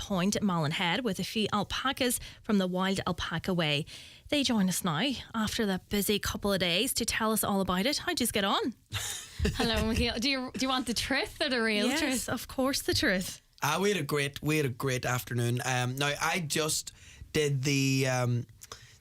Point, Malin Head, with a few alpacas from the Wild Alpaca Way. They join us now after that busy couple of days to tell us all about it. How'd you get on? Hello, Michaela. Do you want the truth or the real truth? Yes, of course, the truth. We had a great afternoon. Now I just did the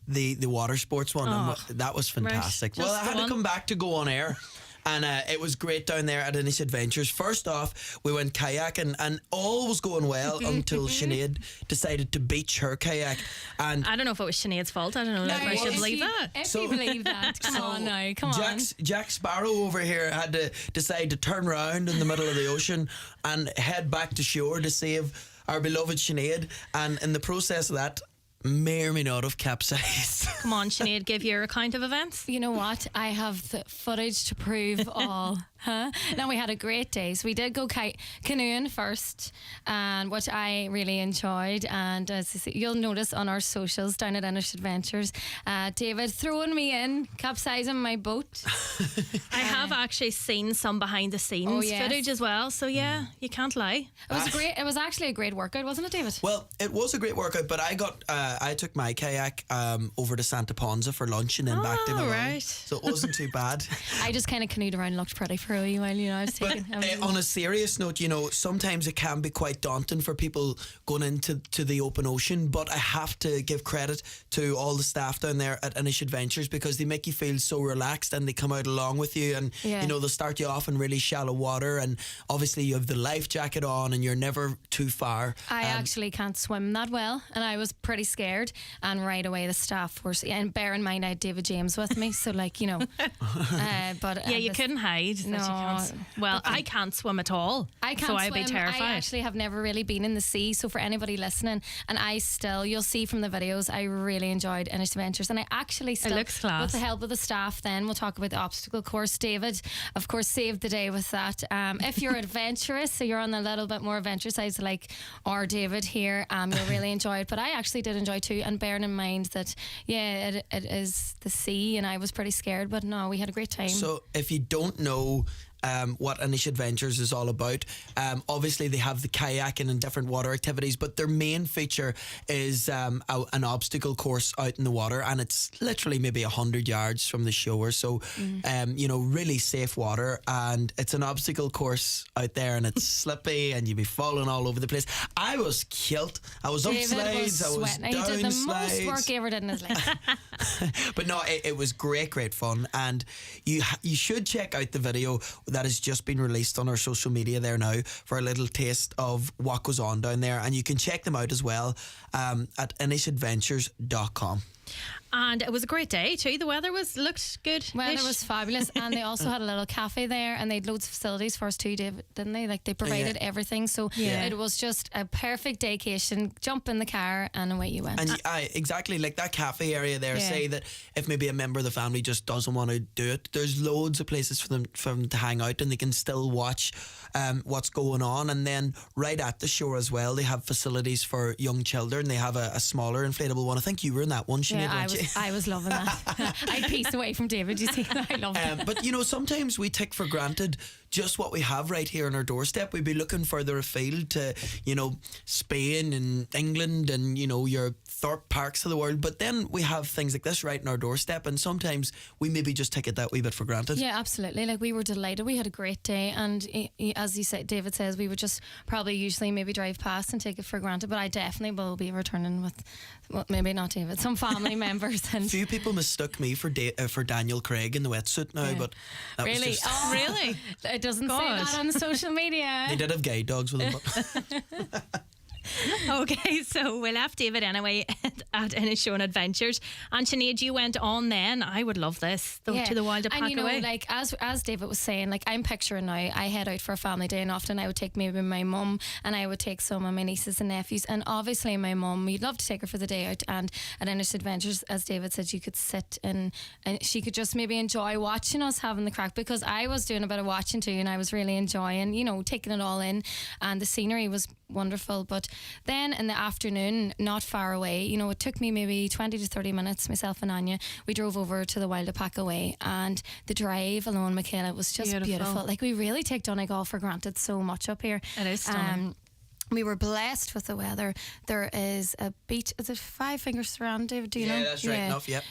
water sports one, and that was fantastic. Right. Well, I had to come back to go on air. And it was great down there at Inish Adventures. First off, we went kayaking, and all was going well until Sinead decided to beach her kayak. And I don't know if it was Sinead's fault. I don't know if I should believe that. If you believe that, come on. Jack Sparrow over here had to decide to turn around in the middle of the ocean and head back to shore to save our beloved Sinead. And in the process of that, may or may not have capsized. Come on, Sinead, give your account of events. You know what? I have the footage to prove all. Now, we had a great day. So we did go canoeing first, and which I really enjoyed. And as you'll notice on our socials down at Inish Adventures, David throwing me in, capsizing my boat. I have actually seen some behind the scenes footage as well. So yeah, you can't lie. It was great. It was actually a great workout, wasn't it, David? Well, it was a great workout, but I took my kayak over to Santa Ponza for lunch and then back to Milan. Right. So it wasn't too bad. I just kind of canoed around and looked pretty for a wee while, I was taking. But on a serious note, sometimes it can be quite daunting for people going into the open ocean, but I have to give credit to all the staff down there at Inish Adventures, because they make you feel so relaxed, and they come out along with you, and they'll start you off in really shallow water, and obviously you have the life jacket on and you're never too far. I actually can't swim that well, and I was pretty scared, and right away the staff were, and bear in mind I had David James with me, so but you couldn't hide. No. That you can't. Well, I can't swim at all. I can't so swim. I'd be terrified. I actually have never really been in the sea, so for anybody listening, and you'll see from the videos, I really enjoyed Inish Adventures, and I actually still, it looks class. With the help of the staff, then we'll talk about the obstacle course. David, of course, saved the day with that. If you're adventurous, so you're on a little bit more adventurous side, so like our David here, you'll really enjoy it. But I actually did enjoy too, and bearing in mind that it is the sea, and I was pretty scared, but no, we had a great time. So if you don't know what Inish Adventures is all about, obviously they have the kayaking and different water activities, but their main feature is an obstacle course out in the water, and it's literally maybe 100 yards from the shore, so really safe water, and it's an obstacle course out there, and it's slippy, and you'd be falling all over the place. I was killed. I was up slides, I was down slides. He did the slides. most work he ever did in his life. But no, it was great fun, and you should check out the video that has just been released on our social media there now for a little taste of what goes on down there, and you can check them out as well at inishadventures.com. And it was a great day too. The weather looked good. Weather was fabulous, and they also had a little cafe there, and they had loads of facilities for us too, David, didn't they? Like they provided everything, so it was just a perfect vacation. Jump in the car and away you went. And exactly, like that cafe area there. Say that if maybe a member of the family just doesn't want to do it, there's loads of places for them to hang out, and they can still watch what's going on. And then right at the shore as well, they have facilities for young children. They have a smaller inflatable one. I think you were in that one, Sinead. I was loving that. I pieced away from David, you see. I loved it. But sometimes we take for granted just what we have right here on our doorstep. We'd be looking further afield to, Spain and England and, your Thorpe Parks of the world. But then we have things like this right in our doorstep, and sometimes we maybe just take it that wee bit for granted. Yeah, absolutely. Like, we were delighted. We had a great day, and as you said, David says, we would just probably usually maybe drive past and take it for granted, but I definitely will be returning with, well, maybe not David, some family members. And few people mistook me for Daniel Craig in the wetsuit now, but that really? was just... Oh, really? It doesn't say that on social media. They did have guide dogs with them. Okay, so we left David anyway at Inishowen Adventures, and Sinead, you went on then. I would love this to the Wild Alpaca And Way. like as David was saying, like I'm picturing now, I head out for a family day, and often I would take maybe my mum, and I would take some of my nieces and nephews, and obviously my mum, we'd love to take her for the day out, and at Inish Adventures, as David said, you could sit and she could just maybe enjoy watching us having the crack, because I was doing a bit of watching too, and I was really enjoying, taking it all in, and the scenery was wonderful. But then in the afternoon, not far away, it took me maybe 20 to 30 minutes, myself and Anya, we drove over to the Wild Alpaca Way, and the drive alone, Michaela, was just beautiful. Like, we really take Donegal for granted so much up here. It is stunning. we were blessed with the weather. There is a beach. Is it Five Finger Strand, David? Do you know? Yeah, that's right enough. Yep.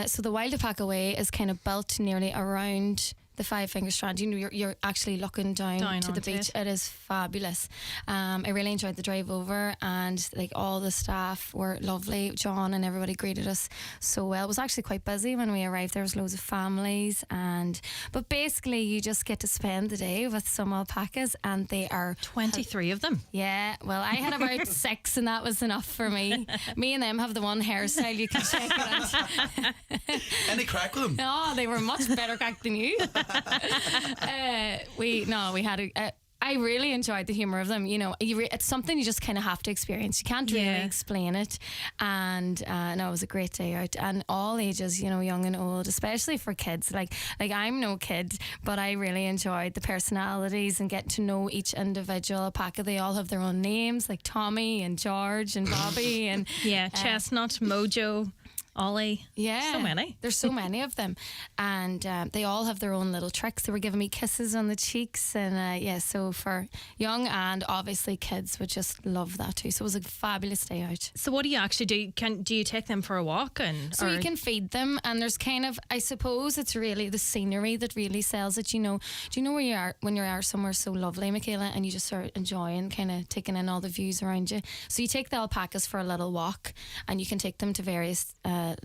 So the Wild Alpaca Way is kind of built nearly around the Five Finger Strand. You know, you're actually looking down to the onto beach. it. It is fabulous. I really enjoyed the drive over, and like all the staff were lovely. John and everybody greeted us so well. It was actually quite busy when we arrived. There was loads of families, but basically you just get to spend the day with some alpacas, and they are 23 of them. Yeah, well, I had about 6, and that was enough for me. Me and them have the one hairstyle you can check it out. Any crack with them? Oh, they were much better cracked than you. We had I really enjoyed the humour of them. You know, it's something you just kind of have to experience. You can't really explain it. And no, it was a great day out, and all ages, you know, young and old, especially for kids. Like I'm no kid, but I really enjoyed the personalities and getting to know each individual alpaca. They all have their own names, like Tommy and George and Bobby and Chestnut, Mojo, Ollie. Yeah, so many. There's so many of them, and they all have their own little tricks. They were giving me kisses on the cheeks, and so for young and obviously kids would just love that too. So it was a fabulous day out. So what do you actually do? Do you take them for a walk? So you can feed them, and there's kind of, I suppose it's really the scenery that really sells it. You know, do you know where you are when you are somewhere so lovely, Michaela, and you just start enjoying, kind of taking in all the views around you? So you take the alpacas for a little walk, and you can take them to various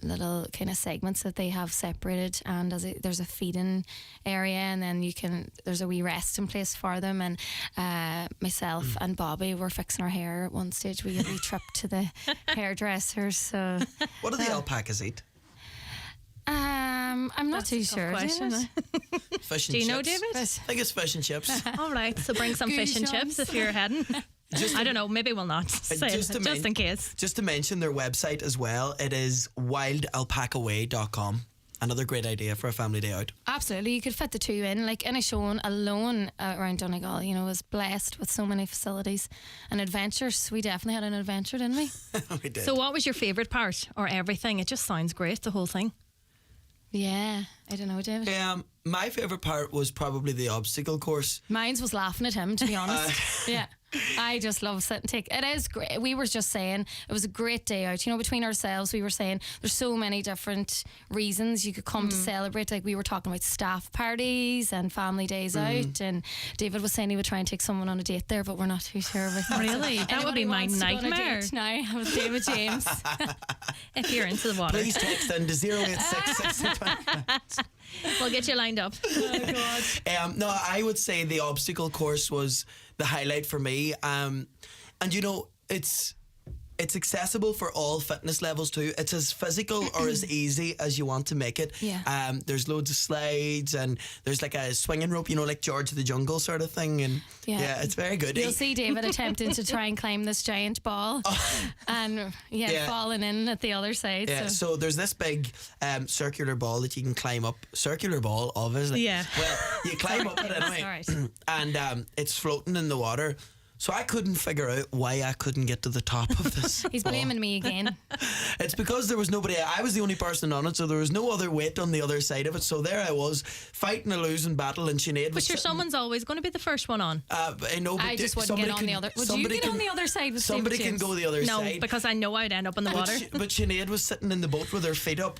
little kind of segments that they have separated, and there's a feeding area, and then there's a wee resting place for them. And myself and Bobby were fixing our hair at one stage. We had a wee trip to the hairdressers. So What do the alpacas eat? I'm not too sure. Question. Fish and Do you know, chips. David? I think it's fish and chips. All right, so bring some fish and Goosebumps. chips if you're heading. I don't know, maybe we'll not say it, just in case. Just to mention their website as well, it is wildalpacaway.com. Another great idea for a family day out. Absolutely, you could fit the two in. Like Inishowen alone around Donegal, you know, was blessed with so many facilities and adventures. We definitely had an adventure, didn't we? We did. So what was your favourite part, or everything? It just sounds great, the whole thing. Yeah, I don't know, David. My favourite part was probably the obstacle course. Mine's was laughing at him, to be honest. Yeah. I just love sit and take. It is great. We were just saying it was a great day out. You know, between ourselves, we were saying there's so many different reasons you could come to celebrate. Like we were talking about staff parties and family days out, and David was saying he would try and take someone on a date there, but we're not too sure about that. Really? That would be my nightmare. Now with David James. If you're into the water. Please text in to 0866. We'll get you lined up. Oh God. No, I would say the obstacle course was the highlight for me. And you know, it's accessible for all fitness levels too. It's as physical or as easy as you want to make it. Yeah. There's loads of slides, and there's like a swinging rope, you know, like George of the Jungle sort of thing. And yeah, it's very good. You'll see David attempting to try and climb this giant ball and falling in at the other side. Yeah, so there's this big circular ball that you can climb up. Circular ball, obviously. Yeah. Well, you climb up it anyway. All right. And it's floating in the water. So I couldn't figure out why I couldn't get to the top of this. He's ball. blaming me again. It's because there was nobody. I was the only person on it, so there was no other weight on the other side of it. So there I was, fighting a losing battle, and Sinead was But sure, someone's always going to be the first one on. I know, but I just wouldn't get on the other. Would you get on the other side with somebody David can James? go the other No, side. because I know I'd end up in the water. But Sinead was sitting in the boat with her feet up.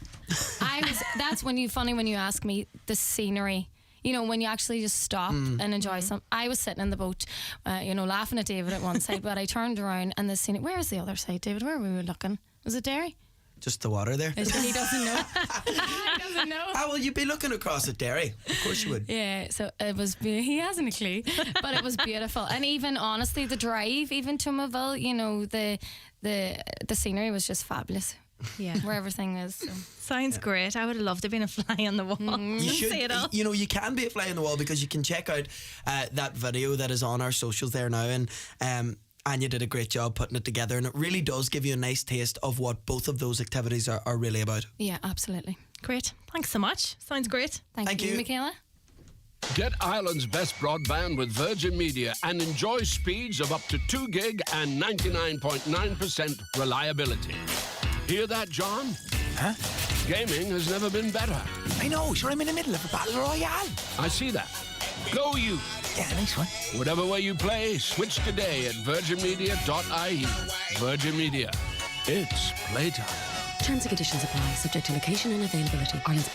That's when you ask me the scenery. You know, when you actually just stop and enjoy some. I was sitting in the boat, laughing at David at one side, but I turned around and the scene. Where's the other side, David? Where were we looking? Was it Derry? Just the water there. He doesn't know. He doesn't know. Well, you'd be looking across at Derry. Of course you would. Yeah, so it was. He hasn't a clue, but it was beautiful. And even honestly, the drive, even to Moville, you know, the scenery was just fabulous. Yeah, where everything is. So. Sounds great. I would have loved to have been a fly on the wall. You should, See it all. you know, you can be a fly on the wall because you can check out that video that is on our socials there now, and Anya did a great job putting it together, and it really does give you a nice taste of what both of those activities are really about. Yeah, absolutely. Great. Thanks so much. Sounds great. Thank you, Michaela. Get Ireland's best broadband with Virgin Media and enjoy speeds of up to 2 gig and 99.9% reliability. Hear that, John? Huh? Gaming has never been better. I know, sure, I'm in the middle of a battle royale. I see that. Go you. Yeah, nice one. Whatever way you play, switch today at virginmedia.ie. Virgin Media. It's playtime. Terms and conditions apply, subject to location and availability. Ireland's